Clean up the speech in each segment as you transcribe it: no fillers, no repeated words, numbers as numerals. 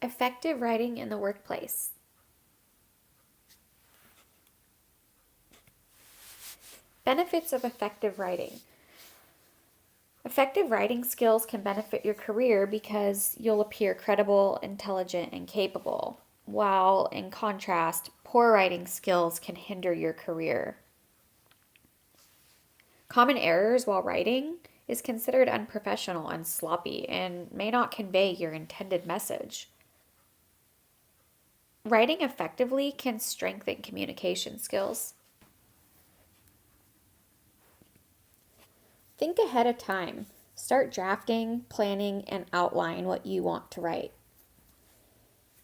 Effective writing in the workplace. Benefits of effective writing. Effective writing skills can benefit your career because you'll appear credible, intelligent, and capable, while in contrast, poor writing skills can hinder your career. Common errors while writing is considered unprofessional and sloppy and may not convey your intended message. Writing effectively can strengthen communication skills. Think ahead of time. Start drafting, planning, and outline what you want to write.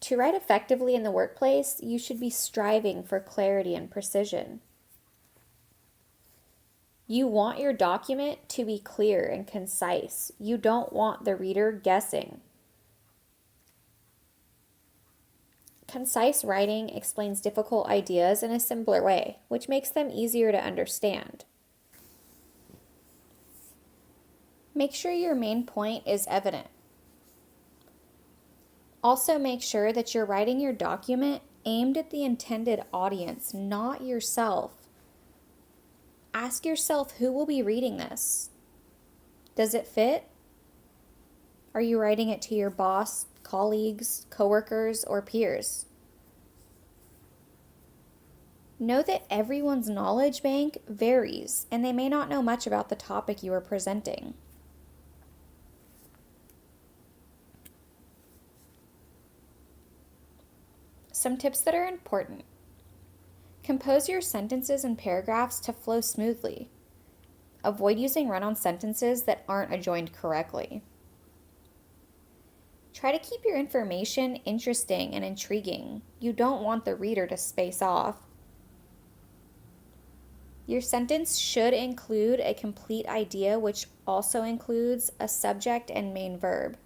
To write effectively in the workplace, you should be striving for clarity and precision. You want your document to be clear and concise. You don't want the reader guessing. Concise writing explains difficult ideas in a simpler way, which makes them easier to understand. Make sure your main point is evident. Also, make sure that you're writing your document aimed at the intended audience, not yourself. Ask yourself who will be reading this. Does it fit? Are you writing it to your boss, colleagues, coworkers, or peers? Know that everyone's knowledge bank varies, and they may not know much about the topic you are presenting. Some tips that are important. Compose your sentences and paragraphs to flow smoothly. Avoid using run-on sentences that aren't adjoined correctly. Try to keep your information interesting and intriguing. You don't want the reader to space off. Your sentence should include a complete idea, which also includes a subject and main verb.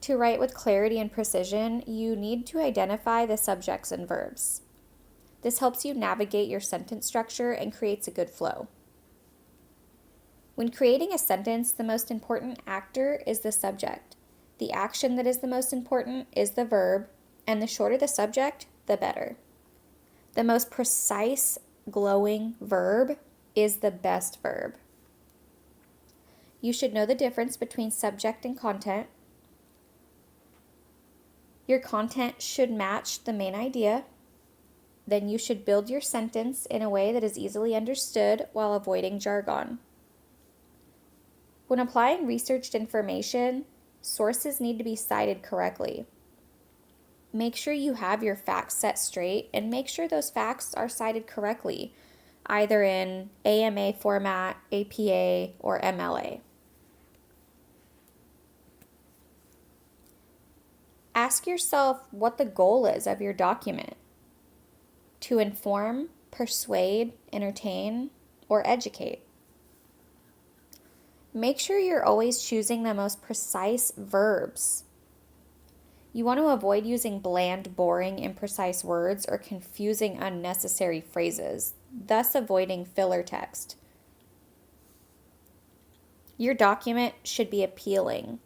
To write with clarity and precision, you need to identify the subjects and verbs. This helps you navigate your sentence structure and creates a good flow. When creating a sentence, the most important actor is the subject. The action that is the most important is the verb, and the shorter the subject, the better. The most precise, glowing verb is the best verb. You should know the difference between subject and content. Your content should match the main idea. Then you should build your sentence in a way that is easily understood while avoiding jargon. When applying researched information, sources need to be cited correctly. Make sure you have your facts set straight and make sure those facts are cited correctly, either in AMA format, APA, or MLA. Ask yourself what the goal is of your document: to inform, persuade, entertain, or educate. Make sure you're always choosing the most precise verbs. You want to avoid using bland, boring, imprecise words or confusing, unnecessary phrases, thus avoiding filler text. Your document should be appealing.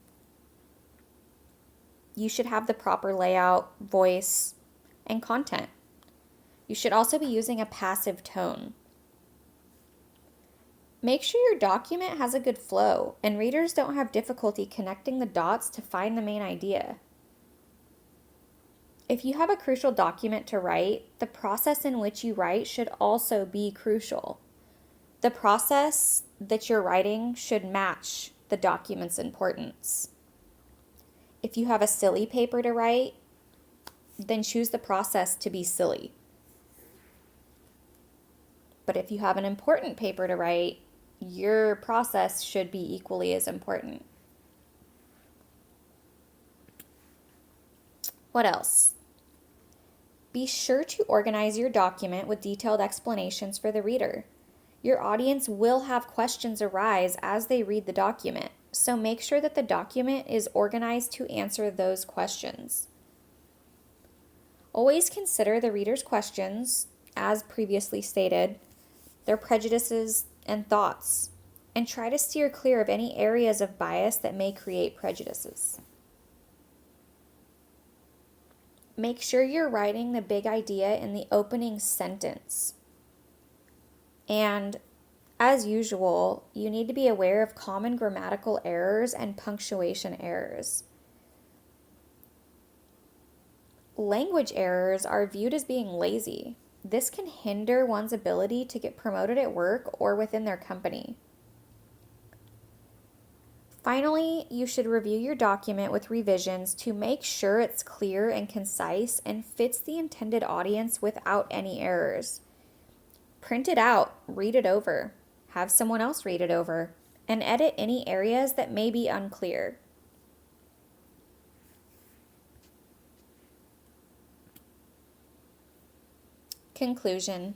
You should have the proper layout, voice, and content. You should also be using a passive tone. Make sure your document has a good flow and readers don't have difficulty connecting the dots to find the main idea. If you have a crucial document to write, the process in which you write should also be crucial. The process that you're writing should match the document's importance. If you have a silly paper to write, then choose the process to be silly. But if you have an important paper to write, your process should be equally as important. What else? Be sure to organize your document with detailed explanations for the reader. Your audience will have questions arise as they read the document, so make sure that the document is organized to answer those questions. Always consider the reader's questions, as previously stated, their prejudices and thoughts, and try to steer clear of any areas of bias that may create prejudices. Make sure you're writing the big idea in the opening sentence. And as usual, you need to be aware of common grammatical errors and punctuation errors. Language errors are viewed as being lazy. This can hinder one's ability to get promoted at work or within their company. Finally, you should review your document with revisions to make sure it's clear and concise and fits the intended audience without any errors. Print it out, read it over, have someone else read it over, and edit any areas that may be unclear. Conclusion.